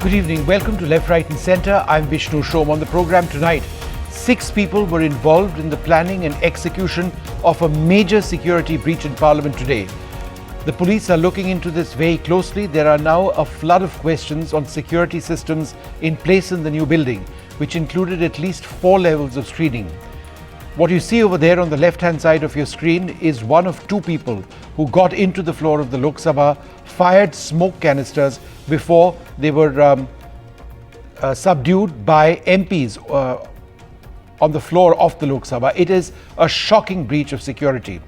Good evening. Welcome to Left, Right and Centre. I'm Vishnu Shom. On the programme tonight, 6 people were involved in the planning and execution of a major security breach in Parliament today. The police are looking into this very closely. There are now a flood of questions on security systems in place in the new building, which included at least 4 levels of screening. What you see over there on the left-hand side of your screen is one of 2 people who got into the floor of the Lok Sabha, fired smoke canisters before they were subdued by MPs on the floor of the Lok Sabha. It is a shocking breach of security.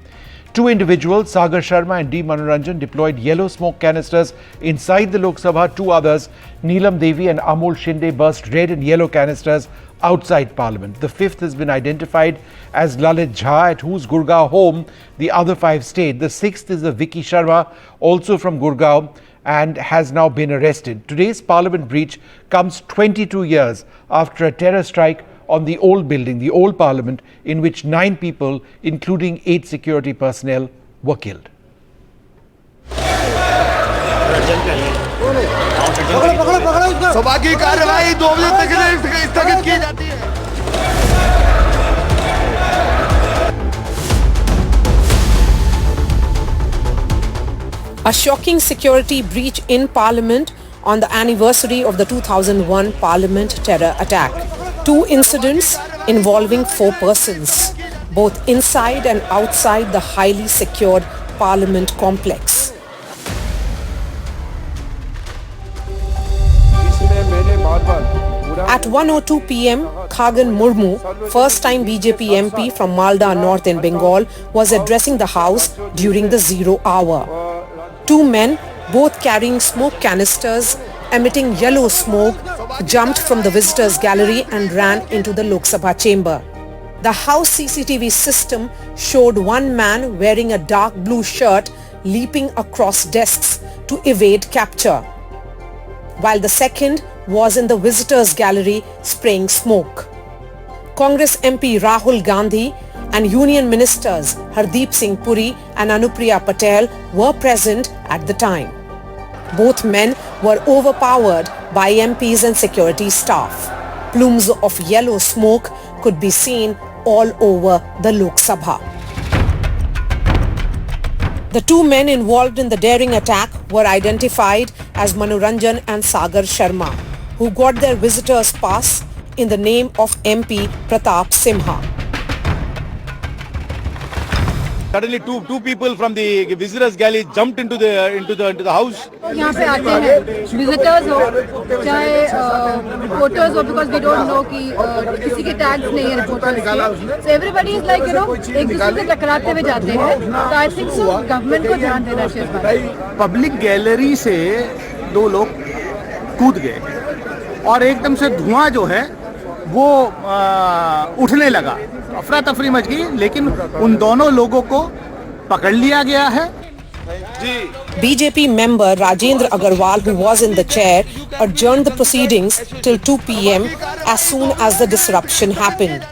2 individuals, Sagar Sharma and D. Manoranjan, deployed yellow smoke canisters inside the Lok Sabha. 2 others, Neelam Devi and Amol Shinde, burst red and yellow canisters outside Parliament. The 5th has been identified as Lalit Jha, at whose Gurgaon home the other 5 stayed. The 6th is a Vicky Sharma, also from Gurgaon, and has now been arrested. Today's Parliament breach comes 22 years after a terror strike on the old building, the old Parliament, in which 9 people, including 8 security personnel, were killed. A shocking security breach in Parliament on the anniversary of the 2001 Parliament terror attack. 2 incidents involving 4 persons, both inside and outside the highly secured Parliament complex. At 1:02 p.m., Khagan Murmu, first-time BJP MP from Malda North in Bengal, was addressing the House during the 0 hour. 2 men, both carrying smoke canisters, emitting yellow smoke, jumped from the visitors' gallery and ran into the Lok Sabha chamber. The House CCTV system showed one man wearing a dark blue shirt leaping across desks to evade capture, while the second was in the visitors' gallery spraying smoke. Congress MP Rahul Gandhi and Union Ministers Hardeep Singh Puri and Anupriya Patel were present at the time. Both men were overpowered by MPs and security staff. Plumes of yellow smoke could be seen all over the Lok Sabha. The 2 men involved in the daring attack were identified as Manoranjan and Sagar Sharma, who got their visitors' pass in the name of MP Pratap Simha. Suddenly, two people from the visitors' gallery jumped into the house. यहाँ पे आते हैं visitors हो, चाहे reporters हो, because we don't know कि किसी के tags नहीं है reporters के. So everybody is like एक दूसरे से टकराते हुए जाते हैं. So I think so government को ध्यान देना चाहिए इस बात पे. पब्लिक गैलरी से 2 लोग कूद गए और एकदम से धुआं जो है वो उठने लगा. अफरा तफरी मच गई, लेकिन उन दोनों लोगों को पकड़ लिया गया है. BJP member Rajendra Agarwal, who was in the chair, adjourned the proceedings till 2 p.m. as soon as the disruption happened.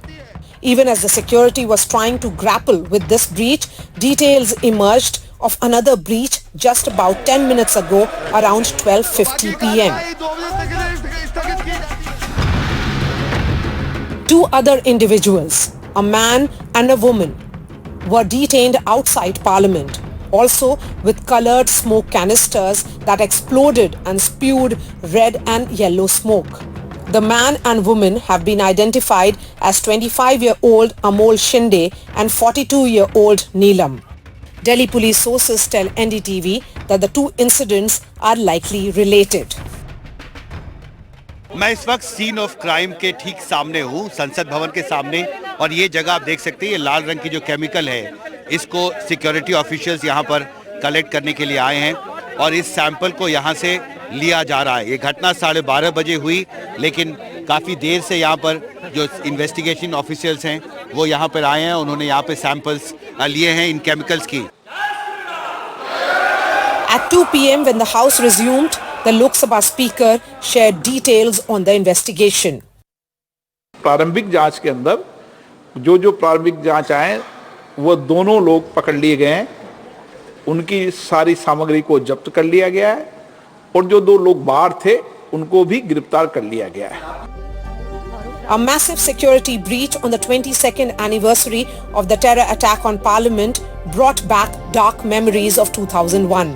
Even as the security was trying to grapple with this breach, details emerged of another breach just about 10 minutes ago around 12:50 p.m. 2 other individuals, a man and a woman, were detained outside Parliament, also with coloured smoke canisters that exploded and spewed red and yellow smoke. The man and woman have been identified as 25-year-old Amol Shinde and 42-year-old Neelam. Delhi police sources tell NDTV that the 2 incidents are likely related. मैं इस वक्त scene of crime के ठीक सामने हूँ, संसद भवन के सामने, और ये जगह आप देख सकते हैं, ये लाल रंग की जो केमिकल है, इसको सिक्योरिटी ऑफिशियल्स यहाँ पर कलेक्ट करने के लिए आए हैं और इस सैंपल को यहाँ से लिया जा रहा है. ये घटना 12:30 बजे हुई, लेकिन काफ़ी देर से यहाँ पर जो इन्वेस्टिगेशन ऑफिशियल्स हैं वो यहाँ पर आए हैं. उन्होंने यहाँ पे सैंपल्स लिए हैं इन केमिकल्स की. At 2 p.m. when the House resumed, the Lok Sabha Speaker shared details on the investigation. प्रारंभिक जांच के अंदर जो प्रारंभिक जांच आए वो दोनों लोग पकड़ लिए गए हैं. उनकी सारी सामग्री को जब्त कर लिया गया है और जो 2 लोग बाहर थे उनको भी गिरफ्तार कर लिया गया है। A massive security breach on the 22nd anniversary of the terror attack on Parliament brought back dark memories of 2001.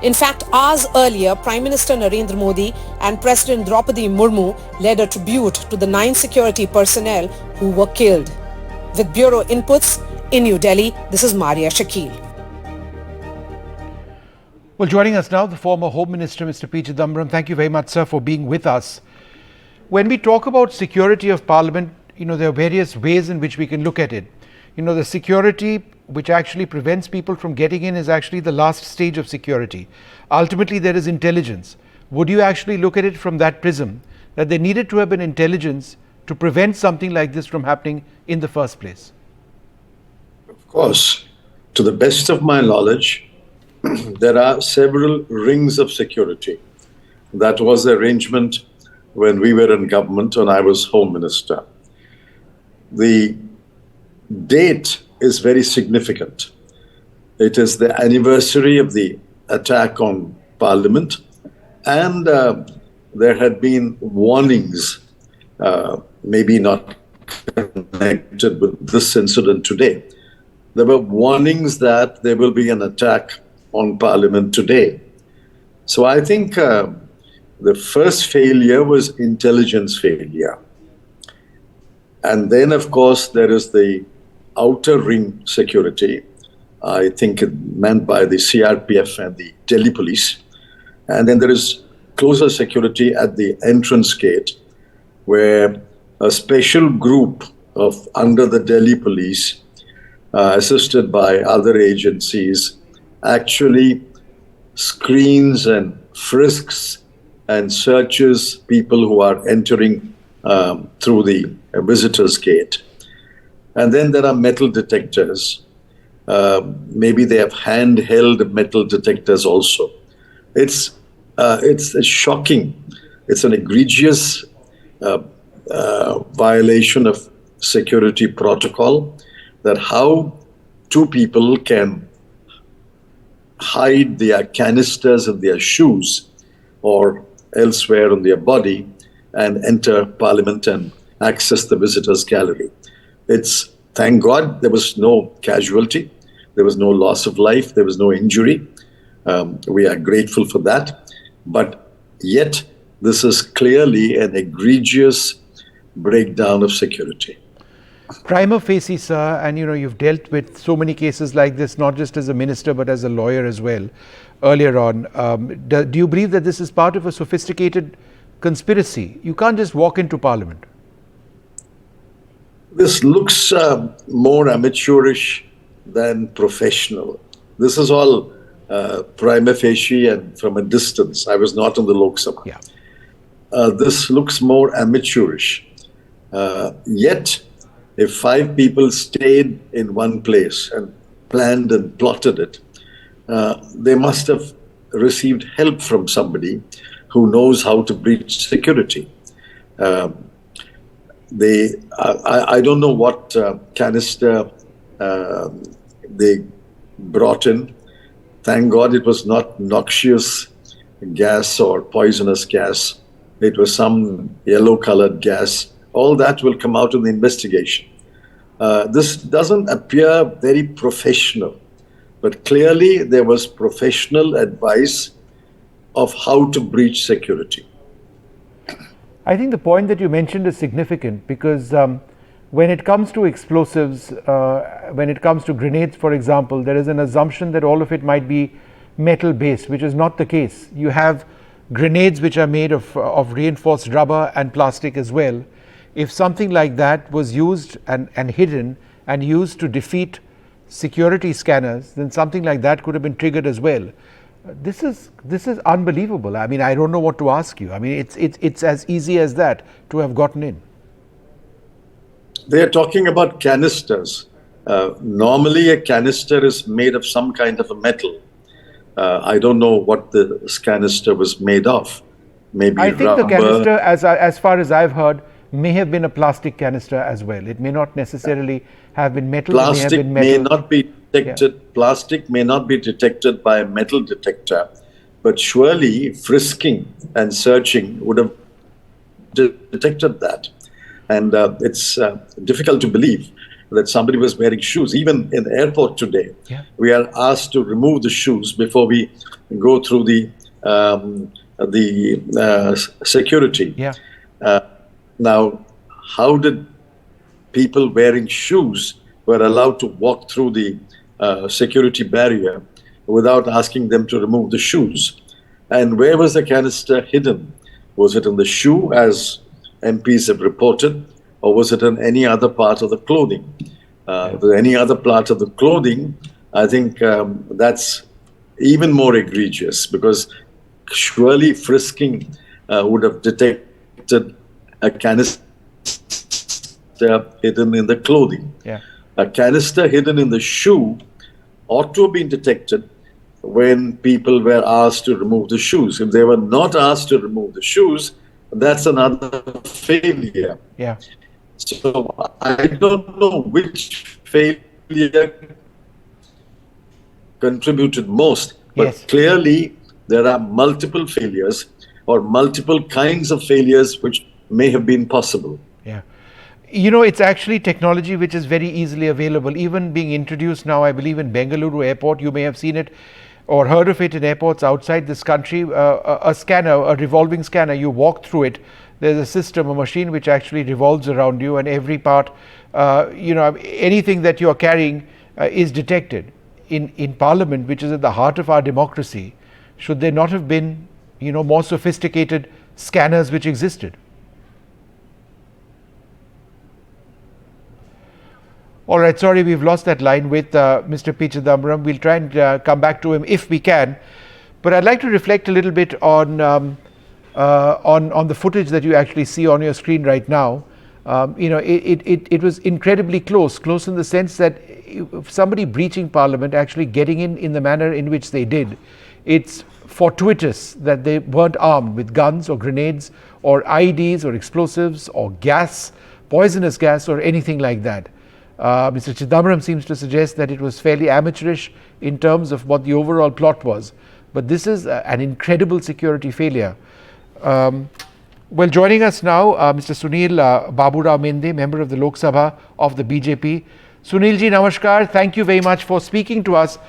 In fact, hours earlier, Prime Minister Narendra Modi and President Draupadi Murmu led a tribute to the 9 security personnel who were killed. With Bureau Inputs in New Delhi, this is Maria Shakil. Well, joining us now, the former Home Minister, Mr. P. Chidambaram. Thank you very much, sir, for being with us. When we talk about security of Parliament, there are various ways in which we can look at it. The security which actually prevents people from getting in is actually the last stage of security. Ultimately, there is intelligence. Would you actually look at it from that prism, that there needed to have been intelligence to prevent something like this from happening in the first place? Of course, to the best of my knowledge, there are several rings of security. That was the arrangement when we were in government, when I was Home Minister. The date is very significant. It is the anniversary of the attack on Parliament, and there had been warnings, maybe not connected with this incident today. There were warnings that there will be an attack on Parliament today. So I think the first failure was intelligence failure. And then, of course, there is the outer ring security. I think it meant by the CRPF and the Delhi police. And then there is closer security at the entrance gate, where a special group of under the Delhi police, assisted by other agencies, actually screens and frisks and searches people who are entering through the visitors gate. And then there are metal detectors. Maybe they have handheld metal detectors also. It's shocking. It's an egregious violation of security protocol, that how two people can hide their canisters in their shoes or elsewhere on their body and enter Parliament and access the visitors gallery. It's, thank God, there was no casualty, there was no loss of life, there was no injury. We are grateful for that. But yet, this is clearly an egregious breakdown of security. Prima facie, sir, and you've dealt with so many cases like this, not just as a minister but as a lawyer as well, earlier on. Do you believe that this is part of a sophisticated conspiracy? You can't just walk into Parliament. This looks more amateurish than professional. This is all prima facie and from a distance. I was not in the Lok Sabha. Yeah. This looks more amateurish. Yet, if 5 people stayed in one place and planned and plotted it, they must have received help from somebody who knows how to breach security. I don't know what canister they brought in. Thank God it was not noxious gas or poisonous gas. It was some yellow-colored gas. All that will come out in the investigation. This doesn't appear very professional, but clearly there was professional advice of how to breach security. I think the point that you mentioned is significant, because when it comes to explosives, when it comes to grenades, for example, there is an assumption that all of it might be metal based, which is not the case. You have grenades which are made of reinforced rubber and plastic as well. If something like that was used and hidden and used to defeat security scanners, then something like that could have been triggered as well. This is unbelievable. I mean, I don't know what to ask you. I mean, it's as easy as that to have gotten in. They are talking about canisters. Normally, a canister is made of some kind of a metal. I don't know what the canister was made of. Maybe I think rubber. the canister, as far as I've heard, may have been a plastic canister as well. It may not necessarily have been metal. Plastic may not be detected. Yeah. Plastic may not be detected by a metal detector, but surely frisking and searching would have detected that. And it's difficult to believe that somebody was wearing shoes. Even in the airport today, we are asked to remove the shoes before we go through the security. Now, how did people wearing shoes were allowed to walk through the security barrier without asking them to remove the shoes? And where was the canister hidden? Was it in the shoe, as MPs have reported, or was it in any other part of the clothing? Any other part of the clothing, I think that's even more egregious, because surely frisking would have detected a canister hidden in the clothing. A canister hidden in the shoe ought to have been detected when people were asked to remove the shoes. If they were not asked to remove the shoes, that's another failure. So I don't know which failure contributed most, but clearly there are multiple failures or multiple kinds of failures which may have been possible. You know, it's actually technology which is very easily available, even being introduced now, I believe, in Bengaluru airport. You may have seen it or heard of it in airports outside this country. A scanner, a revolving scanner, you walk through it. There's a system, a machine which actually revolves around you, and every part, you know, anything that you are carrying is detected. In Parliament, which is at the heart of our democracy, should there not have been, you know, more sophisticated scanners which existed? All right, sorry, we've lost that line with Mr. P. Chidambaram. We'll try and come back to him if we can. But I'd like to reflect a little bit on the footage that you actually see on your screen right now. You know, it was incredibly close in the sense that if somebody breaching Parliament, actually getting in the manner in which they did, it's fortuitous that they weren't armed with guns or grenades or IEDs or explosives or gas, poisonous gas or anything like that. Mr. Chidambaram seems to suggest that it was fairly amateurish in terms of what the overall plot was. But this is an incredible security failure. Well, joining us now, Mr. Sunil Baburao Mende, member of the Lok Sabha of the BJP. Sunil ji, namaskar. Thank you very much for speaking to us.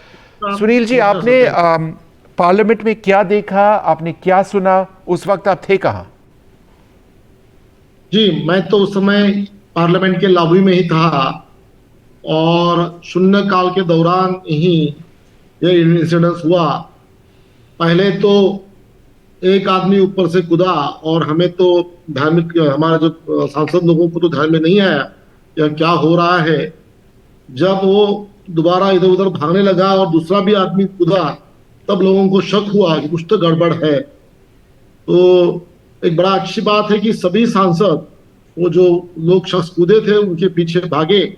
Sunil ji, आपने parliament में क्या देखा, आपने क्या सुना, उस वक्त आप थे कहाँ? जी, मैं तो उस समय पार्लियामेंट के लॉबी में ही था और शून्यकाल के दौरान ही ये इंसिडेंस हुआ। पहले तो एक आदमी ऊपर से कूदा और हमें तो धार्मिक, हमारा जो सांसद लोगों को तो ध्यान में नहीं आया या क्या हो रहा है। जब वो दोबारा इधर उधर भागने लगा और दूसरा भी आदमी कूदा, तब लोगों को शक हुआ कि कुछ तो गड़बड़ है। तो एक बड़ा अच्छी बात है कि सभी सांसद, वो जो लोग शख्स कूदे थे, उनके पीछे भागे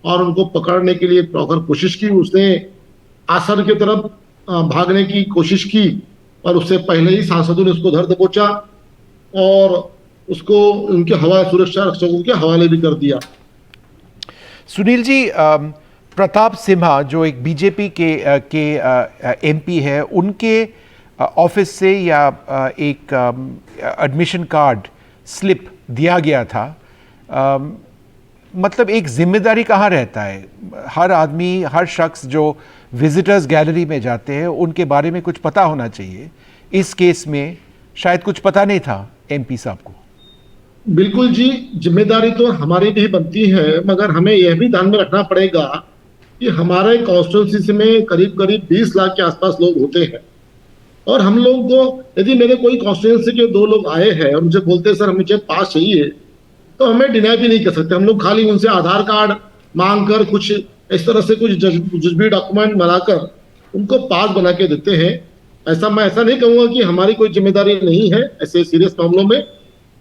और उनको पकड़ने के लिए प्रखर कोशिश की। उसने आसर की तरफ भागने की कोशिश की और उससे पहले ही सांसदों ने उसको धर दबोचा और उसको उनके सुरक्षा रक्षकों के हवाले भी कर दिया। सुनील जी, प्रताप सिम्हा जो एक बीजेपी के एमपी है, उनके ऑफिस से या एक एडमिशन कार्ड स्लिप दिया गया था। मतलब एक जिम्मेदारी कहाँ रहता है? हर आदमी, हर शख्स जो विजिटर्स गैलरी में जाते हैं, उनके बारे में कुछ पता होना चाहिए। इस केस में शायद कुछ पता नहीं था एमपी साहब को। बिल्कुल जी, जिम्मेदारी तो हमारी भी बनती है, मगर हमें यह भी ध्यान में रखना पड़ेगा कि हमारे कॉन्स्टिट्यूंसी में करीब 20 लाख के आसपास लोग होते हैं और हम लोग को, यदि मेरे कोई कॉन्स्टिट्यूंसी के 2 लोग आए हैं और मुझे बोलते हैं सर मुझे पास चाहिए, तो हमें डिनाई भी नहीं कर सकते। हम लोग खाली उनसे आधार कार्ड मांग कर कुछ इस तरह से कुछ जुजबी डॉक्यूमेंट बनाकर उनको पास बना के देते हैं। मैं ऐसा नहीं कहूँगा कि हमारी कोई जिम्मेदारी नहीं है ऐसे सीरियस मामलों में,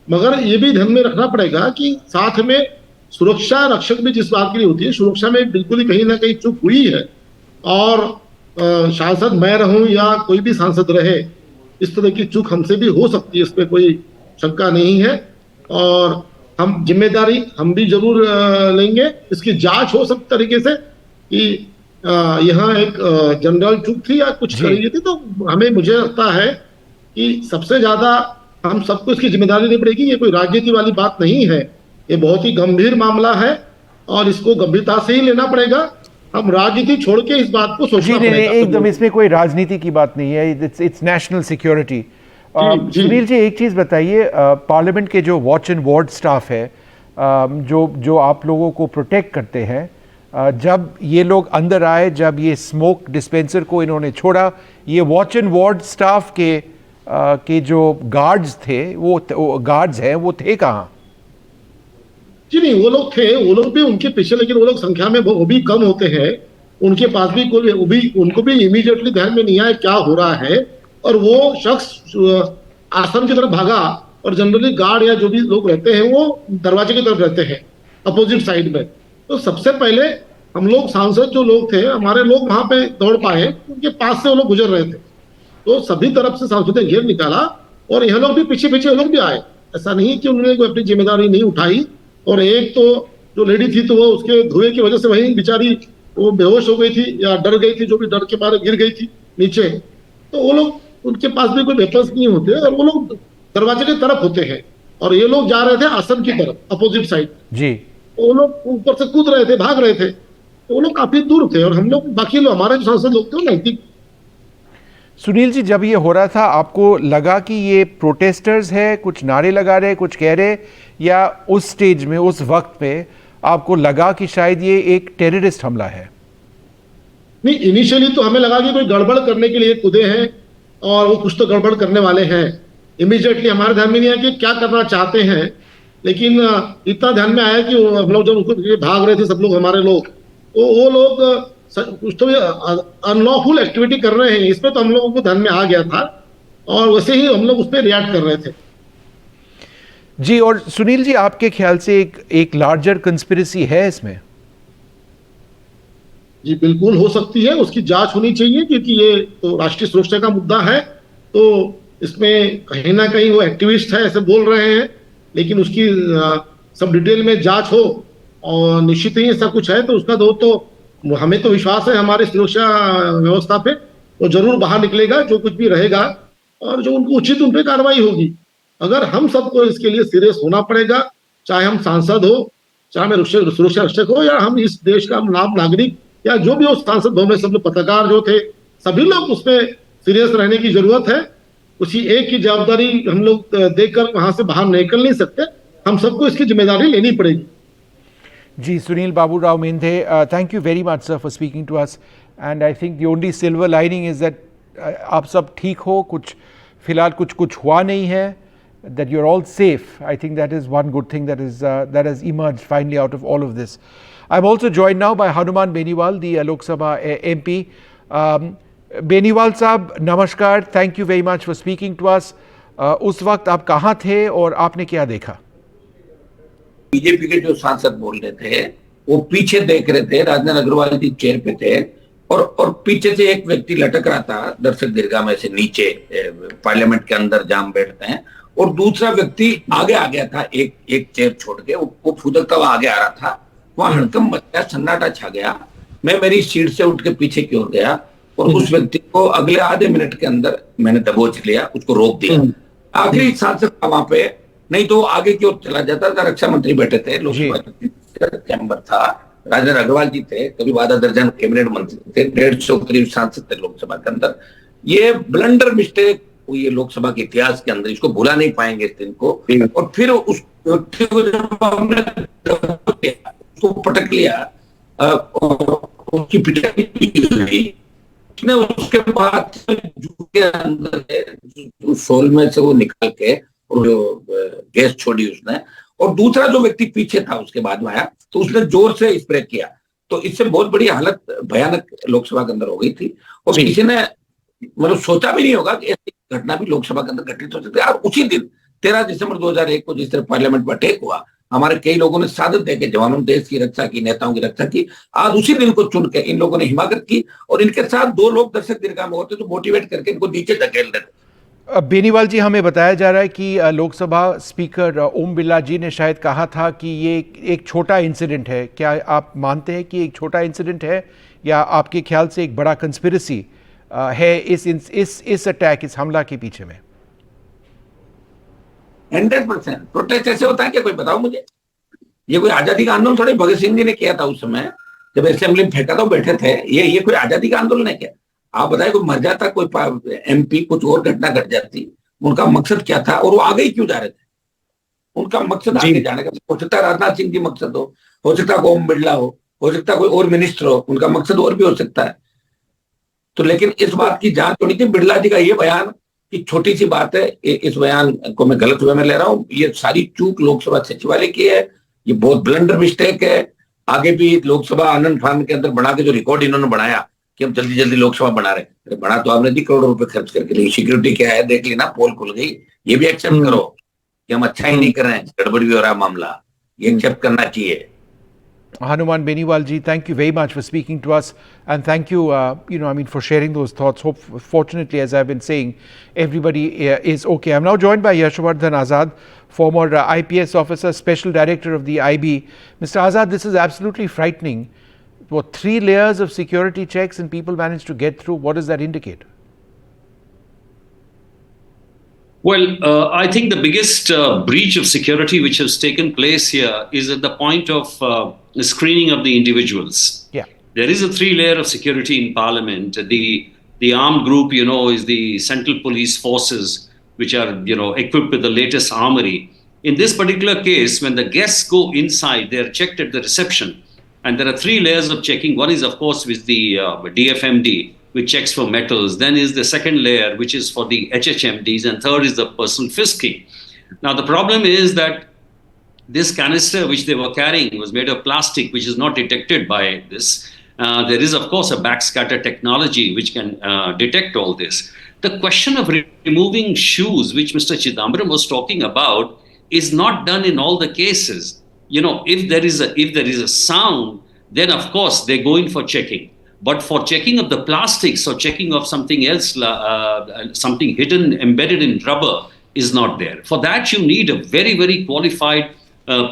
मगर ये भी ध्यान में रखना पड़ेगा कि साथ में सुरक्षा रक्षक भी जिस बात के लिए होती है, सुरक्षा में बिल्कुल ही कहीं ना कहीं चूक हुई है और सांसद मैं रहूं या कोई भी सांसद रहे, इस तरह की चूक हमसे भी हो सकती है, इसमें कोई शंका नहीं है और हम भी जरूर लेंगे। इसकी जांच हो सब तरीके से कि यहाँ एक जनरल चुप थी या कुछ कर रही थी, तो हमें मुझे लगता है कि सबसे ज्यादा हम सबको इसकी जिम्मेदारी लेनी पड़ेगी। ये कोई राजनीति वाली बात नहीं है, ये बहुत ही गंभीर मामला है और इसको गंभीरता से ही लेना पड़ेगा। हम राजनीति छोड़ के इस बात को सोचना पड़ेगा। एकदम इसमें कोई राजनीति की बात नहीं है, it's national security. Sunil ji, एक चीज बताइए, पार्लियामेंट के जो वॉच एंड वार्ड स्टाफ है, जो आप लोगों को प्रोटेक्ट करते हैं, जब ये लोग अंदर आए, जब ये स्मोक डिस्पेंसर को इन्होंने छोड़ा, ये वॉच एंड वार्ड स्टाफ के जो गार्ड्स थे, वो गार्ड्स हैं, वो थे कहाँ? जी नहीं, वो लोग थे, वो लोग भी उनके पीछे, लेकिन वो लोग संख्या में वो भी कम होते हैं। उनके पास भी कोई, वो भी, उनको भी इमीडिएटली ध्यान में नहीं आया क्या हो रहा है, और वो शख्स आश्रम की तरफ भागा। और जनरली गार्ड या जो भी लोग रहते हैं वो दरवाजे की तरफ रहते हैं, अपोजिट साइड में। तो सबसे पहले हम लोग सांसद जो लोग थे, हमारे लोग वहां पे दौड़ पाए, उनके पास से वो लोग गुजर रहे थे, तो सभी तरफ से सांसदों ने घेर निकाला और यह लोग भी पीछे पीछे लोग भी आए। ऐसा नहीं कि उन्होंने कोई अपनी जिम्मेदारी नहीं उठाई। और एक तो जो लेडी थी, तो वो उसके धुएं की वजह से वहीं बेचारी वो बेहोश हो गई थी या डर गई थी, जो भी डर के मारे गिर गई थी नीचे। तो वो लोग, उनके पास भी कोई वेपन्स नहीं होते और वो लोग दरवाजे की तरफ होते हैं, और ये लोग जा रहे थे आसन की तरफ, अपोजिट साइड जी। वो लोग ऊपर से कूद रहे थे, भाग रहे थे, तो वो लोग काफी दूर थे और हम लोग, बाकी लोग, हमारे जो सांसद लोग थे, वो नजदीक। सुनील जी, जब ये हो रहा था, आपको लगा कि ये प्रोटेस्टर्स है, कुछ नारे लगा रहे, कुछ कह रहे, या उस स्टेज में, उस वक्त पे आपको लगा कि शायद ये एक टेररिस्ट हमला है? नहीं, इनिशियली तो हमें लगा कि कोई गड़बड़ करने के लिए कूदे हैं और वो कुछ तो गड़बड़ करने वाले हैं। इमीडिएटली हमारे ध्यान में नहीं आया कि क्या करना चाहते हैं, लेकिन इतना ध्यान में आया कि हम लोग जब उनको भाग रहे थे सब लोग, हमारे लोग, तो वो लोग कुछ तो अनलॉफुल एक्टिविटी कर रहे हैं, इसमें तो हम लोगों को ध्यान में आ गया था और वैसे ही हम लोग उस पर रिएक्ट कर रहे थे जी। और सुनील जी, आपके ख्याल से एक लार्जर कंस्पिरेसी है इसमें? जी बिल्कुल हो सकती है, उसकी जांच होनी चाहिए, क्योंकि ये तो राष्ट्रीय सुरक्षा का मुद्दा है। तो इसमें कहीं ना कहीं वो एक्टिविस्ट है ऐसे बोल रहे हैं, लेकिन उसकी सब डिटेल में जांच हो और निश्चित ही ऐसा कुछ है तो उसका तो हमें तो विश्वास है हमारे सुरक्षा व्यवस्था पे, वो जरूर बाहर निकलेगा जो कुछ भी रहेगा, और जो उनको उचित उन पर कार्रवाई होगी। अगर हम सबको इसके लिए सीरियस होना पड़ेगा, चाहे हम सांसद हो, चाहे हमें सुरक्षा रक्षक हो, या हम इस देश का नाम नागरिक, या जो भी हो, सांसद भवन में सब लोग, पत्रकार जो थे, सभी लोग उस पर सीरियस रहने की जरूरत है। उसी एक की जवाबदारी हम लोग देकर वहां से बाहर निकल नहीं सकते, हम सबको इसकी जिम्मेदारी लेनी पड़ेगी। जी, Sunil Babu Rao Mendhe, thank you very much sir for speaking to us, and I think the only silver lining is that आप सब ठीक हो, कुछ फिलहाल कुछ हुआ नहीं है, that you're all safe. I think that is one good thing that has emerged finally out of all of this. I'm also joined now by Hanuman Beniwal, the Lok Sabha MP. Beniwal साहब नमस्कार, thank you very much for speaking to us. उस वक्त आप कहाँ थे और आपने क्या देखा? बीजेपी के जो सांसद बोल रहे थे वो पीछे देख रहे थे, राजन अग्रवाल जी चेयर पे थे और पीछे से एक व्यक्ति लटक रहा था दर्शक दीर्घा में से नीचे, पार्लियामेंट के अंदर जहां बैठते हैं, और दूसरा व्यक्ति आगे आ गया था, एक चेयर छोड़ के वो फुदकता हुआ आगे आ रहा था। वहां हड़कंप मच गया, सन्नाटा छा गया। मैं मेरी सीट से उठ के पीछे की ओर गया और उस व्यक्ति को अगले आधे मिनट के अंदर मैंने दबोच लिया, उसको रोक दिया। आखिरी सांसद था वहां पे, नहीं तो आगे की ओर चला जाता था। रक्षा मंत्री बैठे थे, लोकसभा चैम्बर था, राजन अग्रवाल जी थे, कभी आधा दर्जन कैबिनेट मंत्री थे, 150 करीब सांसद थे लोकसभा के अंदर। ये ब्लंडर मिस्टेक हुई है लोकसभा के इतिहास के अंदर, इसको भुला नहीं पाएंगे इस दिन को। और फिर उस व्यक्ति को जब हमने उसको पटक लिया, उसकी पिटाई हुई, उसने उसके बाद के अंदर शोल में से वो निकाल के और जो गैस छोड़ी उसने, और दूसरा जो व्यक्ति पीछे था उसके बाद में आया तो उसने जोर से स्प्रे किया। तो इससे बहुत बड़ी हालत भयानक लोकसभा के अंदर हो गई थी और किसी ने मतलब सोचा भी नहीं होगा कि ऐसी घटना भी लोकसभा के अंदर घटित हो सकती है। और उसी दिन 13 दिसंबर 2001 को जिस तरह पार्लियामेंट में अटैक हुआ, हमारे कई लोगों ने सादत देके जवानों ने देश की रक्षा की, नेताओं की रक्षा की। आज उसी दिन को चुन के इन लोगों ने हिमाकत की और इनके साथ 2 लोग दर्शक दीर्घा में होते तो मोटिवेट करके इनको नीचे धकेल देते। बेनीवाल जी, हमें बताया जा रहा है कि लोकसभा स्पीकर ओम बिरला जी ने शायद कहा था कि ये एक छोटा इंसिडेंट है। क्या आप मानते हैं कि एक छोटा इंसिडेंट है या आपके ख्याल से एक बड़ा कंस्पिरेसी है इस अटैक, इस हमला के पीछे में? 100% प्रोटेस्ट ऐसे होता है क्या? कोई बताओ मुझे। ये कोई आजादी का आंदोलन थोड़े भगत सिंह जी ने किया था उस समय जब असेंबली में फेंका था, बैठे थे। ये कोई आजादी का आंदोलन है क्या? आप बताए, कोई मर जाता, कोई एमपी, कुछ और घटना घट जाती, उनका मकसद क्या था और वो आगे ही क्यों जा रहे थे? उनका मकसद आगे जाने का हो सकता है राजनाथ सिंह जी मकसद हो सकता है ओम बिरला हो सकता है कोई और मिनिस्टर हो, उनका मकसद और भी हो सकता है। तो लेकिन इस बात की जांच होनी चाहिए। बिरला जी का ये बयान की छोटी सी बात है, इस बयान को मैं गलत वे में ले रहा हूँ। ये सारी चूक लोकसभा सचिवालय की है, ये बहुत ब्लंडर मिस्टेक है। आगे भी लोकसभा आनंद फानन के अंदर बना के जो रिकॉर्ड इन्होंने बनाया कि हम जल्दी जल्दी लोकसभा बना रहे, बना तो आपने 10 करोड़ रुपए खर्च करके, लेकिन सिक्योरिटी क्या है देख लेना, पोल खुल गई। ये भी एक्सेप्ट करो कि हम अच्छा ही नहीं कर रहे हैं, गड़बड़ भी हो रहा है मामला, ये एक्सेप्ट करना चाहिए। Hanuman Beniwal ji, thank you very much for speaking to us, and thank you, for sharing those thoughts. Fortunately, as I've been saying, everybody is okay. I'm now joined by Yashwardhan Azad, former IPS officer, special director of the IB. Mr. Azad, this is absolutely frightening. 3 layers of security checks and people managed to get through. What does that indicate? Well, I think the biggest breach of security which has taken place here is at the point of the screening of the individuals. Yeah. There is a 3-layer of security in Parliament. The armed group, is the Central Police Forces, which are, equipped with the latest armory. In this particular case, when the guests go inside, they are checked at the reception. And there are 3 layers of checking. One is, of course, with the DFMD, which checks for metals. Then is the second layer, which is for the HHMDs. And third is the personal fisking. Now, the problem is that this canister which they were carrying was made of plastic, which is not detected by this. There is, of course, a backscatter technology which can detect all this. The question of removing shoes, which Mr. Chidambaram was talking about, is not done in all the cases. If there is a sound, then of course they go in for checking. But for checking of the plastics or checking of something else, something hidden, embedded in rubber, is not there. For that, you need a very, very qualified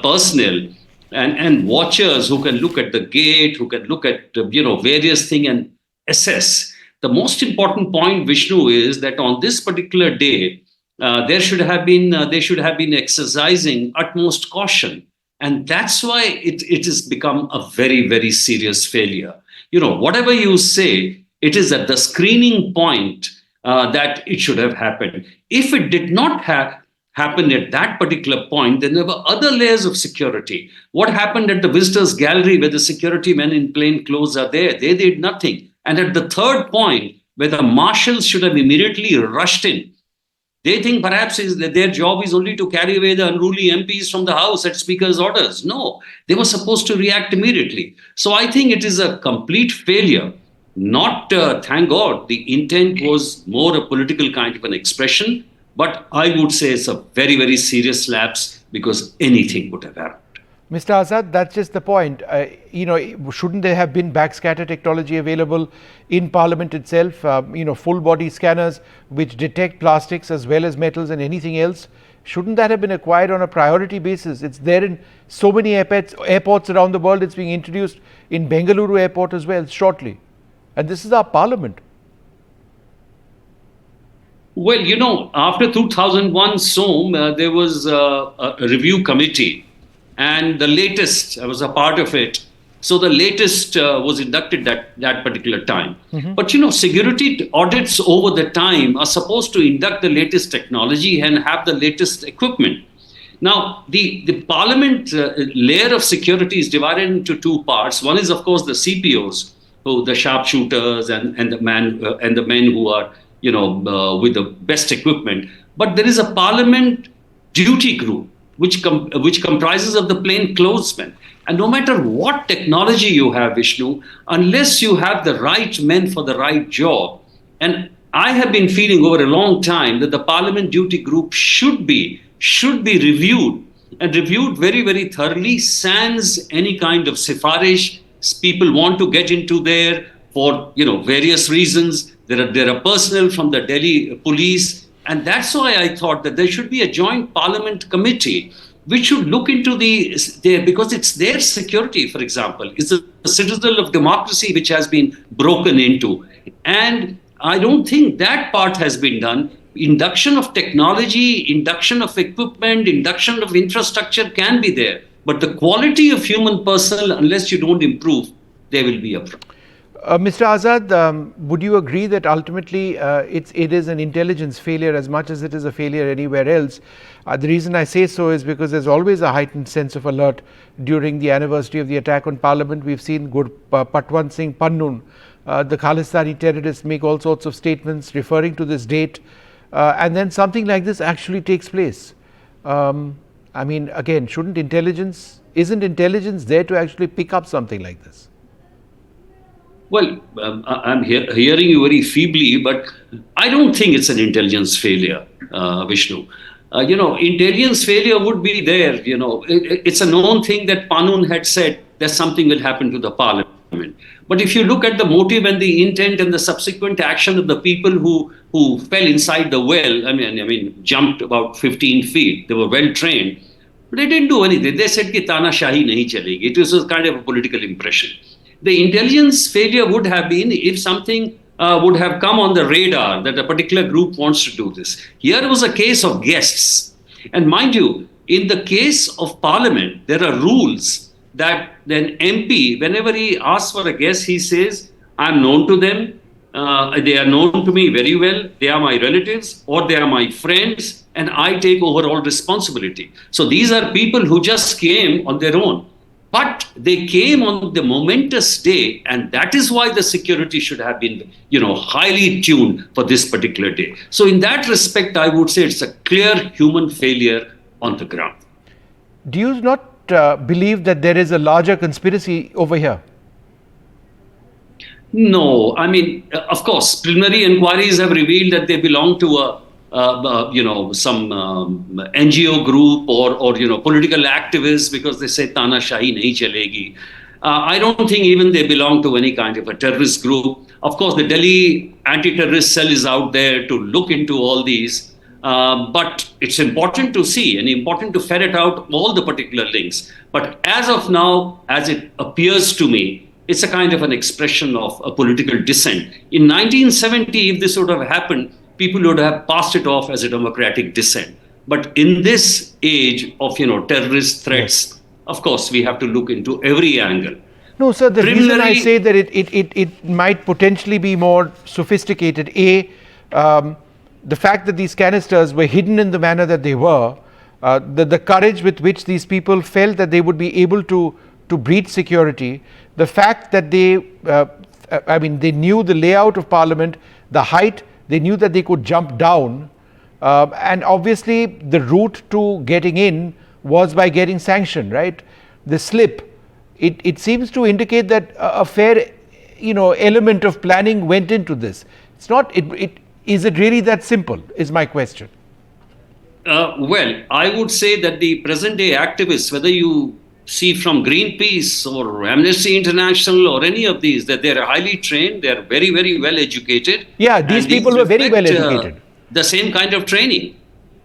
personnel and watchers who can look at the gate, who can look at various things and assess. The most important point, Vishnu, is that on this particular day, they should have been exercising utmost caution, and that's why it has become a very, very serious failure. Whatever you say, it is at the screening point that it should have happened. If it did not happen at that particular point, then there were other layers of security. What happened at the visitors gallery where the security men in plain clothes are there? They did nothing. And at the third point, where the marshals should have immediately rushed in, they think perhaps their job is only to carry away the unruly MPs from the House at Speaker's orders. No, they were supposed to react immediately. So I think it is a complete failure. Not, thank God, the intent was more a political kind of an expression. But I would say it's a very, very serious lapse because anything would have happened. Mr. Azad, that's just the point. Shouldn't there have been backscatter technology available in Parliament itself? Full body scanners which detect plastics as well as metals and anything else. Shouldn't that have been acquired on a priority basis? It's there in so many airports around the world. It's being introduced in Bengaluru airport as well shortly. And this is our Parliament. Well, after 2001 SOM, there was a review committee. And the latest, I was a part of it. So the latest was inducted that particular time. Mm-hmm. But, security audits over the time are supposed to induct the latest technology and have the latest equipment. Now, the Parliament layer of security is divided into 2 parts. One is, of course, the CPOs, the sharpshooters and the men who are, with the best equipment. But there is a Parliament duty group, which comprises of the plain clothesmen. And no matter what technology you have, Vishnu, unless you have the right men for the right job, and I have been feeling over a long time that the Parliament duty group should be reviewed and reviewed very, very thoroughly, sans any kind of sifarish. People want to get into there for various reasons. There are personnel from the Delhi police. And that's why I thought that there should be a joint Parliament committee which should look into because it's their security, for example. It's a citadel of democracy which has been broken into. And I don't think that part has been done. Induction of technology, induction of equipment, induction of infrastructure can be there. But the quality of human personnel, unless you don't improve, there will be a problem. Mr. Azad, would you agree that ultimately it is an intelligence failure as much as it is a failure anywhere else? The reason I say so is because there's always a heightened sense of alert during the anniversary of the attack on Parliament. We've seen Patwan Singh Pannun, the Khalistani terrorists, make all sorts of statements referring to this date, and then something like this actually takes place. I mean, again, isn't intelligence there to actually pick up something like this? Well, I'm hearing you very feebly, but I don't think it's an intelligence failure, Vishnu. Intelligence failure would be there. It's a known thing that Pannun had said that something will happen to the parliament. But if you look at the motive and the intent and the subsequent action of the people who fell inside the well, I mean, jumped about 15 feet, they were well trained, but they didn't do anything. They said ki tanashahi nahi chalegi. It was a kind of a political impression. The intelligence failure would have been if something would have come on the radar that a particular group wants to do this. Here was a case of guests. And mind you, in the case of Parliament, there are rules that an MP, whenever he asks for a guest, he says, I'm known to them, they are known to me very well, they are my relatives or they are my friends, and I take overall responsibility. So these are people who just came on their own. But they came on the momentous day, and that is why the security should have been, highly tuned for this particular day. So in that respect, I would say it's a clear human failure on the ground. Do you not believe that there is a larger conspiracy over here? No, I mean, of course, preliminary inquiries have revealed that they belong to some NGO group or political activists because they say tanashahi nahi chalegi. I don't think even they belong to any kind of a terrorist group. Of course, the Delhi anti-terrorist cell is out there to look into all these. But it's important to see and important to ferret out all the particular links. But as of now, as it appears to me, it's a kind of an expression of a political dissent. In 1970, if this would have happened, people would have passed it off as a democratic dissent. But in this age of, terrorist threats, of course, we have to look into every angle. No, sir, the reason I say that it might potentially be more sophisticated, the fact that these canisters were hidden in the manner that they were, the courage with which these people felt that they would be able to breach security, the fact that they knew the layout of Parliament, the height, they knew that they could jump down, and obviously the route to getting in was by getting sanctioned, right? The slip, it seems to indicate that a fair, element of planning went into this. It's not. Is it really that simple? Is my question. Well, I would say that the present-day activists, whether you see from Greenpeace or Amnesty International or any of these, that they're highly trained, they're very, very well educated. Yeah, these people were very well educated. The same kind of training.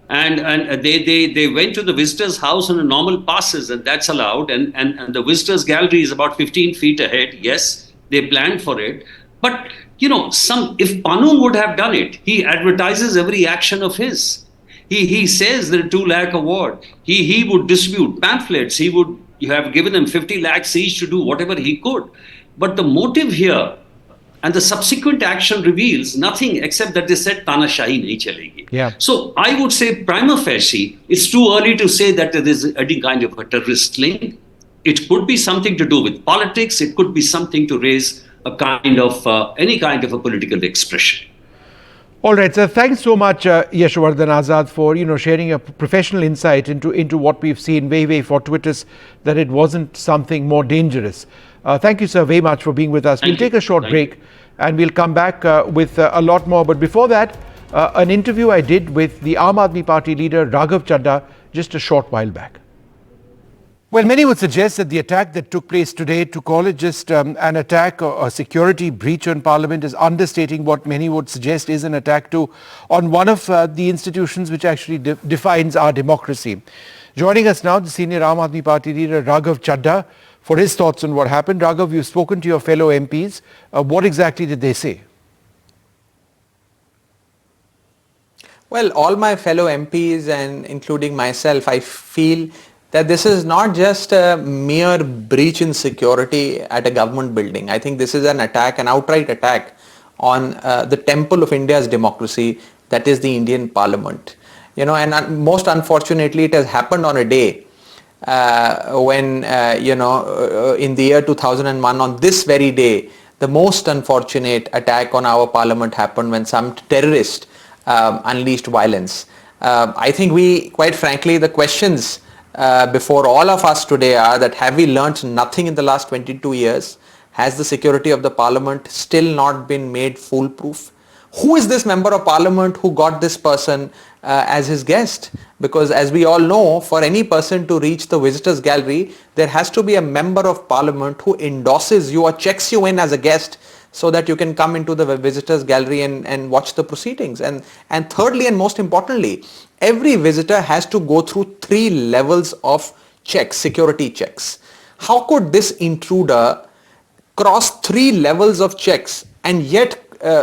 And they went to the visitor's house on a normal passes, and that's allowed. And the visitor's gallery is about 15 feet ahead. Yes, they planned for it. But, if Pannun would have done it, he advertises every action of his. He says there are 2 lakh award. He would distribute pamphlets. You have given him 50 lakhs each to do whatever he could. But the motive here and the subsequent action reveals nothing except that they said tanashahi nahi chalegi. Yeah. So I would say prima facie, it's too early to say that there is any kind of a terrorist link. It could be something to do with politics. It could be something to raise a kind of any kind of a political expression. All right, sir. Thanks so much, Yashwardhan Azad, for sharing a professional insight into what we've seen. Very fortuitous that it wasn't something more dangerous. Thank you, sir, very much for being with us. We'll take a short break and we'll come back with a lot more. But before that, an interview I did with the Aam Aadmi Party leader Raghav Chadha just a short while back. Well, many would suggest that the attack that took place today, to call it just an attack or a security breach on Parliament, is understating what many would suggest is an attack on one of the institutions which actually defines our democracy. Joining us now, the senior Aam Aadmi Party leader Raghav Chadha for his thoughts on what happened. Raghav, you've spoken to your fellow MPs. What exactly did they say? Well, all my fellow MPs and including myself, I feel that this is not just a mere breach in security at a government building. I think this is an attack, an outright attack on the temple of India's democracy, that is the Indian Parliament. You know, and most unfortunately, it has happened on a day when, in the year 2001, on this very day, the most unfortunate attack on our Parliament happened when some terrorist unleashed violence. I think quite frankly, the questions before all of us today are that have we learnt nothing in the last 22 years? Has the security of the Parliament still not been made foolproof? Who is this member of Parliament who got this person as his guest? Because as we all know, for any person to reach the visitors gallery, there has to be a member of Parliament who endorses you or checks you in as a guest so that you can come into the visitors gallery and watch the proceedings. And thirdly and most importantly, every visitor has to go through 3 levels of checks, security checks. How could this intruder cross 3 levels of checks and yet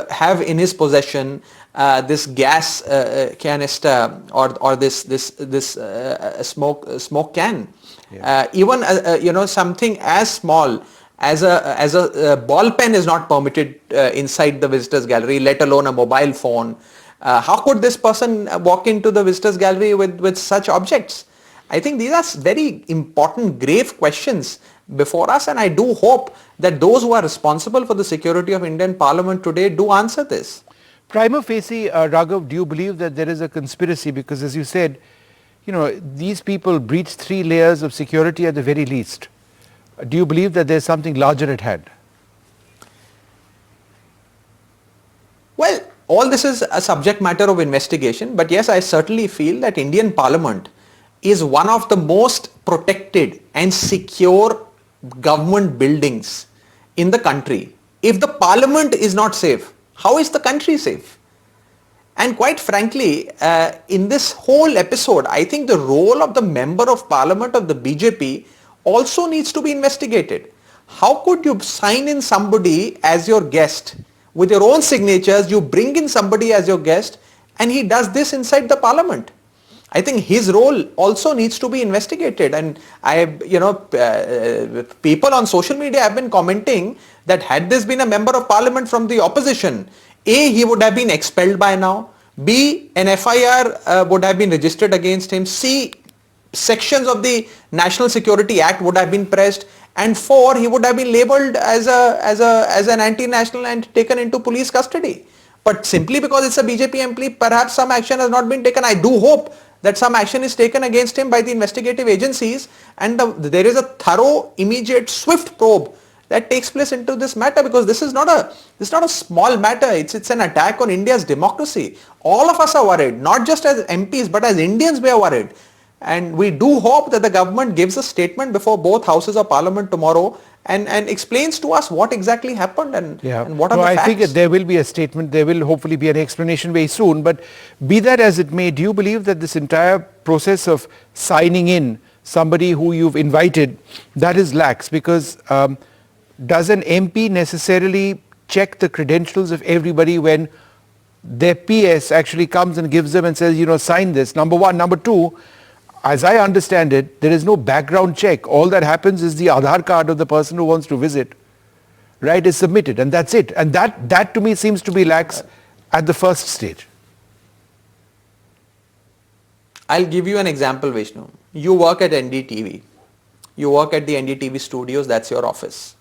have in his possession this gas canister or this smoke can? Even something as small as a ball pen is not permitted inside the visitors gallery, let alone a mobile phone. How could this person walk into the visitors gallery with such objects? I think these are very important, grave questions before us, and I do hope that those who are responsible for the security of Indian Parliament today do answer this. Prima facie, Raghav, do you believe that there is a conspiracy? Because as you said, these people breached 3 layers of security at the very least. Do you believe that there's something larger at hand? Well, all this is a subject matter of investigation, but yes, I certainly feel that Indian Parliament is one of the most protected and secure government buildings in the country. If the Parliament is not safe, how is the country safe? And quite frankly, in this whole episode, I think the role of the member of Parliament of the BJP also needs to be investigated. How could you sign in somebody as your guest? With your own signatures, you bring in somebody as your guest and he does this inside the Parliament. I think his role also needs to be investigated, and people on social media have been commenting that had this been a member of Parliament from the opposition, A, he would have been expelled by now, B, an FIR would have been registered against him, C, sections of the National Security Act would have been pressed, and 4, he would have been labelled as an anti-national and taken into police custody. But simply because it's a BJP MP, perhaps some action has not been taken. I do hope that some action is taken against him by the investigative agencies, and there is a thorough, immediate, swift probe that takes place into this matter, because this is not a small matter. It's an attack on India's democracy. All of us are worried, not just as MPs, but as Indians we are worried. And we do hope that the government gives a statement before both houses of Parliament tomorrow and explains to us what exactly happened and what are the facts. I think there will be a statement. There will hopefully be an explanation very soon. But be that as it may, do you believe that this entire process of signing in somebody who you've invited, that is lax? Because does an MP necessarily check the credentials of everybody when their PS actually comes and gives them and says, sign this? Number one. Number two, as I understand it, there is no background check. All that happens is the Aadhaar card of the person who wants to visit, right, is submitted, and that's it. And that to me seems to be lax at the first stage. I'll give you an example, Vishnu. You work at NDTV. You work at the NDTV studios, that's your office.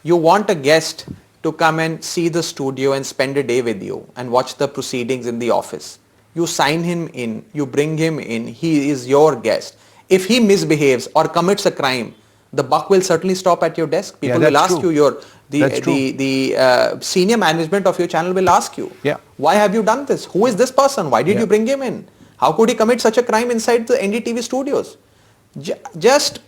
You want a guest to come and see the studio and spend a day with you and watch the proceedings in the office. You sign him in, you bring him in, he is your guest. If he misbehaves or commits a crime, the buck will certainly stop at your desk. People will ask you, the senior management of your channel will ask you, why have you done this? Who is this person? Why did you bring him in? How could he commit such a crime inside the NDTV studios? Just,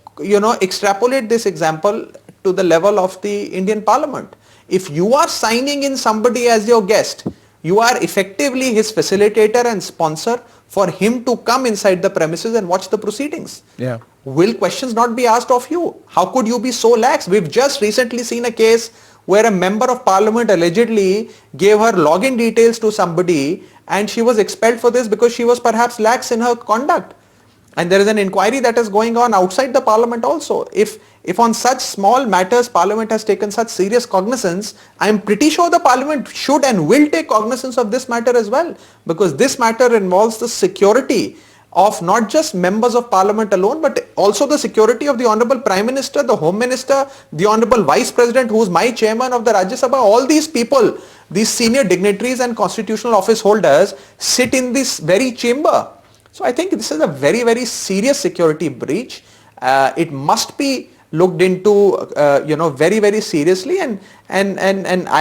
extrapolate this example to the level of the Indian Parliament. If you are signing in somebody as your guest, You are effectively his facilitator and sponsor for him to come inside the premises and watch the proceedings. Yeah. Will questions not be asked of you? How could you be so lax? We've just recently seen a case where a member of parliament allegedly gave her login details to somebody and she was expelled for this because she was perhaps lax in her conduct. And there is an inquiry that is going on outside the parliament also. If on such small matters parliament has taken such serious cognizance, I am pretty sure the parliament should and will take cognizance of this matter as well, because this matter involves the security of not just members of parliament alone, but also the security of the Honorable Prime Minister, the Home Minister, the Honorable Vice President, who is my chairman of the Rajya Sabha. All these people, these senior dignitaries and constitutional office holders sit in this very chamber. So I think this is a very, very serious security breach. It must be looked into, very, very seriously. And I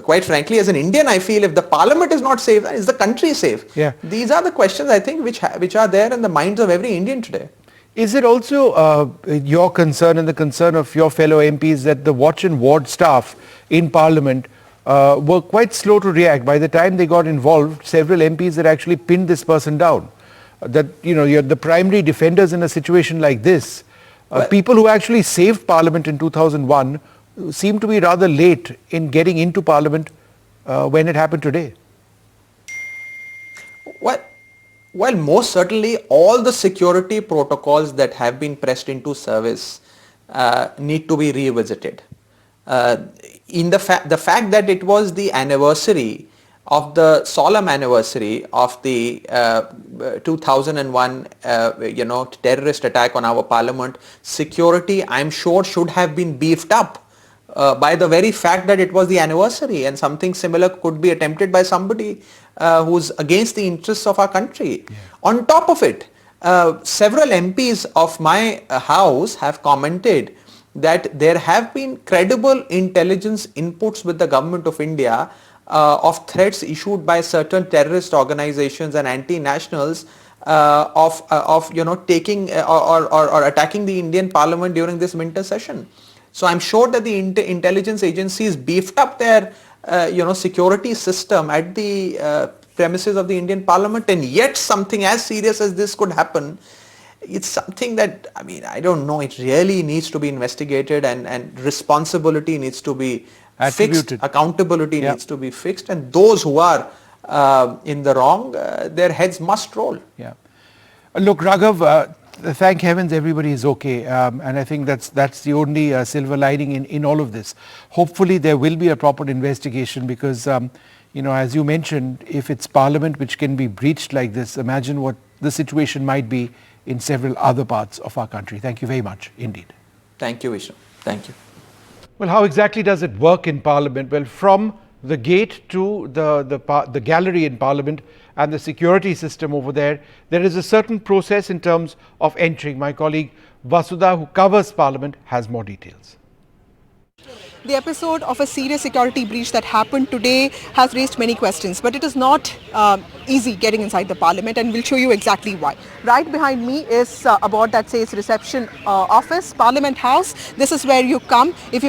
quite frankly, as an Indian, I feel if the parliament is not safe, then is the country safe? Yeah. These are the questions I think which are there in the minds of every Indian today. Is it also your concern and the concern of your fellow MPs that the watch and ward staff in Parliament were quite slow to react? By the time they got involved, several MPs had actually pinned this person down. That, you're the primary defenders in a situation like this. People who actually saved Parliament in 2001 seem to be rather late in getting into Parliament when it happened today. Well, most certainly all the security protocols that have been pressed into service need to be revisited. In the fact that it was the anniversary of the solemn anniversary of the 2001 terrorist attack on our parliament, security I'm sure should have been beefed up by the very fact that it was the anniversary, and something similar could be attempted by somebody who's against the interests of our country. Yeah. On top of it, several MPs of my house have commented that there have been credible intelligence inputs with the government of India of threats issued by certain terrorist organizations and anti-nationals of taking or attacking the Indian Parliament during this winter session. So I'm sure that the intelligence agencies beefed up their security system at the premises of the Indian Parliament, and yet something as serious as this could happen. It's something that, I don't know, it really needs to be investigated, and responsibility needs to be fixed, accountability needs to be fixed, and those who are in the wrong, their heads must roll. Yeah. Look, Raghav, thank heavens everybody is okay, and I think that's the only silver lining in all of this. Hopefully there will be a proper investigation, because as you mentioned, if it's Parliament which can be breached like this, imagine what the situation might be in several other parts of our country. Thank you very much indeed. Thank you, Vishnu. Thank you. Well, how exactly does it work in Parliament? Well, from the gate to the gallery in Parliament and the security system over there, there is a certain process in terms of entering. My colleague Vasudha, who covers Parliament, has more details. The episode of a serious security breach that happened today has raised many questions, but it is not easy getting inside the Parliament, and we'll show you exactly why. Right behind me is a board that says reception office, Parliament House. This is where you come if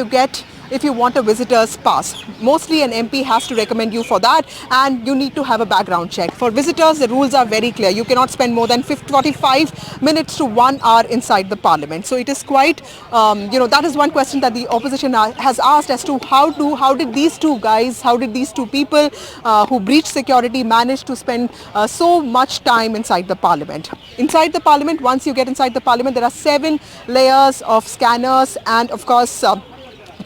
you want a visitor's pass. Mostly an MP has to recommend you for that, and you need to have a background check. For visitors, the rules are very clear. You cannot spend more than 45 minutes to 1 hour inside the Parliament. So it is quite, that is one question that the opposition has asked as to how did these two people who breached security manage to spend so much time inside the Parliament. Inside the Parliament, once you get inside the Parliament, there are 7 layers of scanners and of course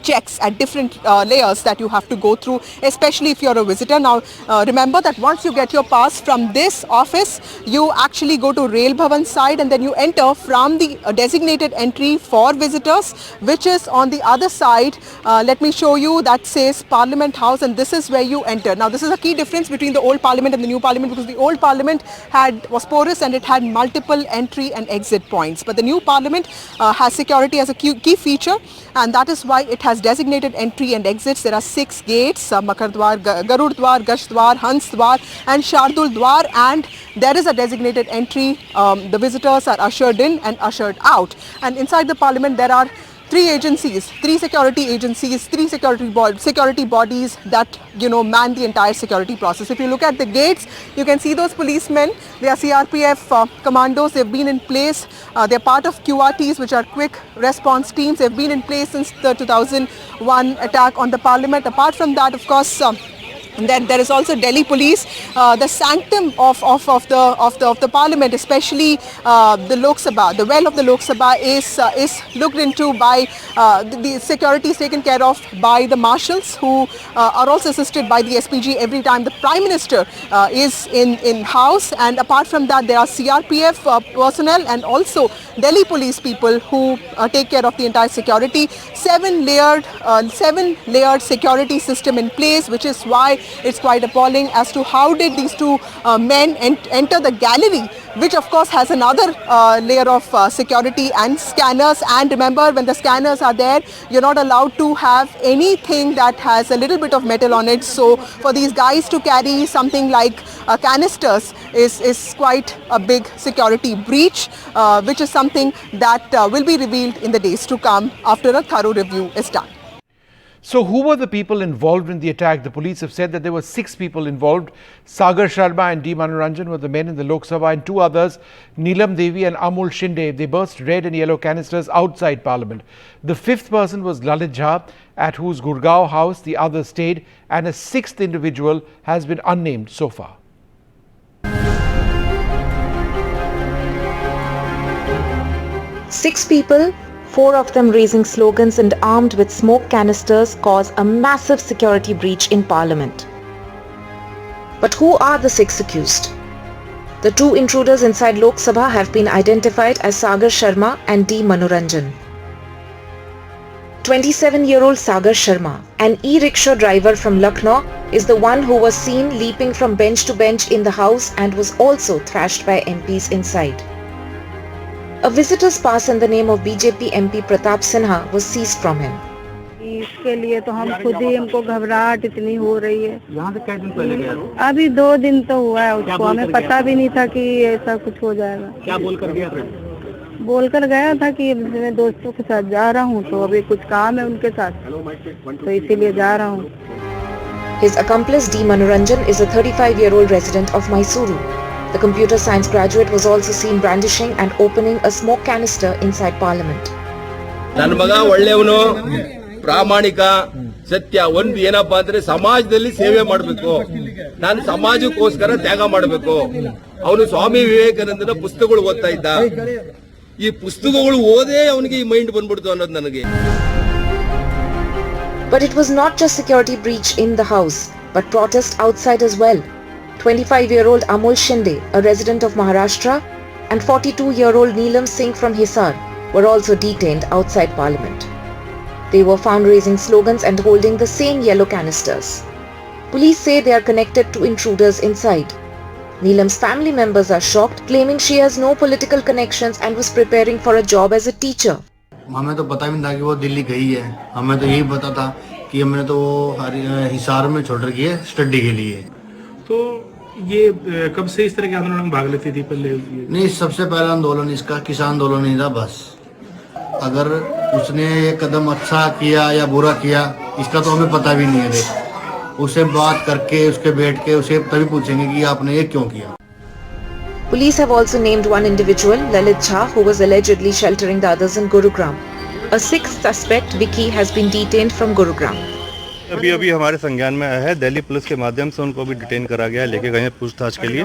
checks at different layers that you have to go through, especially if you're a visitor. Now remember that once you get your pass from this office, you actually go to Rail Bhavan side, and then you enter from the designated entry for visitors, which is on the other side. Let me show you, that says Parliament House, and this is where you enter. Now this is a key difference between the old Parliament and the new Parliament, because the old Parliament was porous and it had multiple entry and exit points, but the new Parliament has security as a key feature, and that is why it has designated entry and exits. There are 6 gates: Makar Dwar, Garud Dwar, Gash Dwar, Hans Dwar and Shardul Dwar, and there is a designated entry. The visitors are ushered in and ushered out, and inside the Parliament there are three security agencies, security bodies that, man the entire security process. If you look at the gates, you can see those policemen. They are CRPF commandos. They've been in place. They're part of QRTs, which are quick response teams. They've been in place since the 2001 attack on the parliament. Apart from that, of course, then there is also Delhi police. The sanctum of the parliament, especially the Lok Sabha, the well of the Lok Sabha is looked into by the security is taken care of by the marshals, who are also assisted by the SPG every time the Prime Minister is in house. And apart from that, there are CRPF personnel and also Delhi police people who take care of the entire security. Seven layered security system in place, which is why it's quite appalling as to how did these two men enter the gallery, which of course has another layer of security and scanners. And remember, when the scanners are there, you're not allowed to have anything that has a little bit of metal on it. So for these guys to carry something like canisters is quite a big security breach, which is something that will be revealed in the days to come after a thorough review is done. So who were the people involved in the attack? The police have said that there were 6 people involved. Sagar Sharma and D. Manoranjan were the men in the Lok Sabha, and 2 others, Neelam Devi and Amul Shinde. They burst red and yellow canisters outside Parliament. The 5th person was Lalit Jha, at whose Gurgaon house the others stayed, and a 6th individual has been unnamed so far. Six people, 4 of them raising slogans and armed with smoke canisters, cause a massive security breach in Parliament. But who are the 6 accused? The 2 intruders inside Lok Sabha have been identified as Sagar Sharma and D. Manoranjan. 27-year-old Sagar Sharma, an e-rickshaw driver from Lucknow, is the one who was seen leaping from bench to bench in the house and was also thrashed by MPs inside. A visitor's pass in the name of BJP MP Pratap Sinha was seized from him. इसके लिए तो हम खुद ही हमको घबराहट इतनी हो रही है। यहाँ से कितने दिन पहले गए हो? अभी 2 दिन तो हुआ है उसको, हमें पता भी नहीं था कि ऐसा कुछ हो जाएगा। क्या बोलकर गया था? बोलकर गया था कि मैं दोस्तों के साथ जा रहा हूँ, तो अभी कुछ काम है उनके साथ, तो इसीलिए जा रहा हूँ। His accomplice D. Manoranjan is a 35-year-old resident of Mysuru. The computer science graduate was also seen brandishing and opening a smoke canister inside Parliament. ನನ್ನ ಮಗ ಒಳ್ಳೆಯವನು, ಪ್ರಾಮಾಣಿಕ, ಸತ್ಯ. ಒಂದು ಏನಪ್ಪಾ ಅಂದ್ರೆ ಸಮಾಜದಲ್ಲಿ ಸೇವೆ ಮಾಡಬೇಕು, ನಾನು ಸಮಾಜಕ್ಕೋಸ್ಕರ ತ್ಯಾಗ ಮಾಡಬೇಕು. ಅವನು ಸ್ವಾಮಿ ವಿವೇಕಾನಂದನ ಪುಸ್ತಕಗಳು ಓದ್ತಾ ಇದ್ದ. ಈ ಪುಸ್ತಕಗಳು ಓದೇ ಅವನಿಗೆ ಈ ಮೈಂಡ್ ಬಂದ್ಬಿಡ್ತು ಅನ್ನೋದು ನನಗೆ. But it was not just security breach in the house, but protest outside as well. 25-year-old Amul Shinde, a resident of Maharashtra, and 42-year-old Neelam Singh from Hisar were also detained outside Parliament. They were found raising slogans and holding the same yellow canisters. Police say they are connected to intruders inside. Neelam's family members are shocked, claiming she has no political connections and was preparing for a job as a teacher. हमें तो पता भी नहीं था कि वो दिल्ली गई है। हमें तो यही पता था कि हमने तो वो हिसार में छोड़ रखी है स्टडी के लिए। तो ये कब से इस तरह के आंदोलन में भाग लेती थी पहले? नहीं, सबसे पहला आंदोलन इसका किसान आंदोलन ही था बस। अगर उसने ये कदम अच्छा किया या बुरा किया इसका तो हमें पता भी नहीं है। उसे बात करके उसके बैठ के उसे तभी पूछेंगे कि आपने ये क्यों किया। Police have also named one individual, Lalit Jha, who was allegedly sheltering the others in Gurugram. A 6th suspect, Vicky, has been detained from Gurugram. अभी हमारे संज्ञान में आया है। दिल्ली पुलिस के माध्यम से उनको भी डिटेन करा गया है, लेके गए हैं पूछताछ के लिए।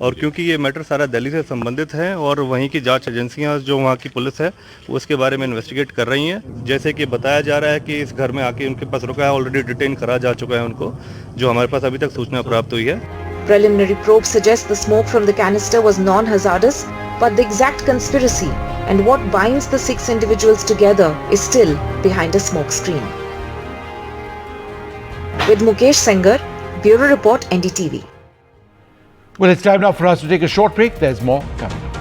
और क्योंकि ये मैटर सारा दिल्ली से संबंधित है और वहीं की जांच एजेंसियां जो वहाँ की पुलिस है वो इसके बारे में इन्वेस्टिगेट कर रही हैं। जैसे कि बताया जा रहा है कि इस घर में आके उनके पास रुका है, ऑलरेडी डिटेन करा जा चुका है उनको, जो हमारे पास अभी तक सूचना प्राप्त हुई है। Preliminary probe suggests the smoke from the canister was non-hazardous, but the exact conspiracy and what binds the 6 individuals together is still behind a smoke screen. With Mukesh Sengar, Bureau Report, NDTV. Well, it's time now for us to take a short break. There's more coming up.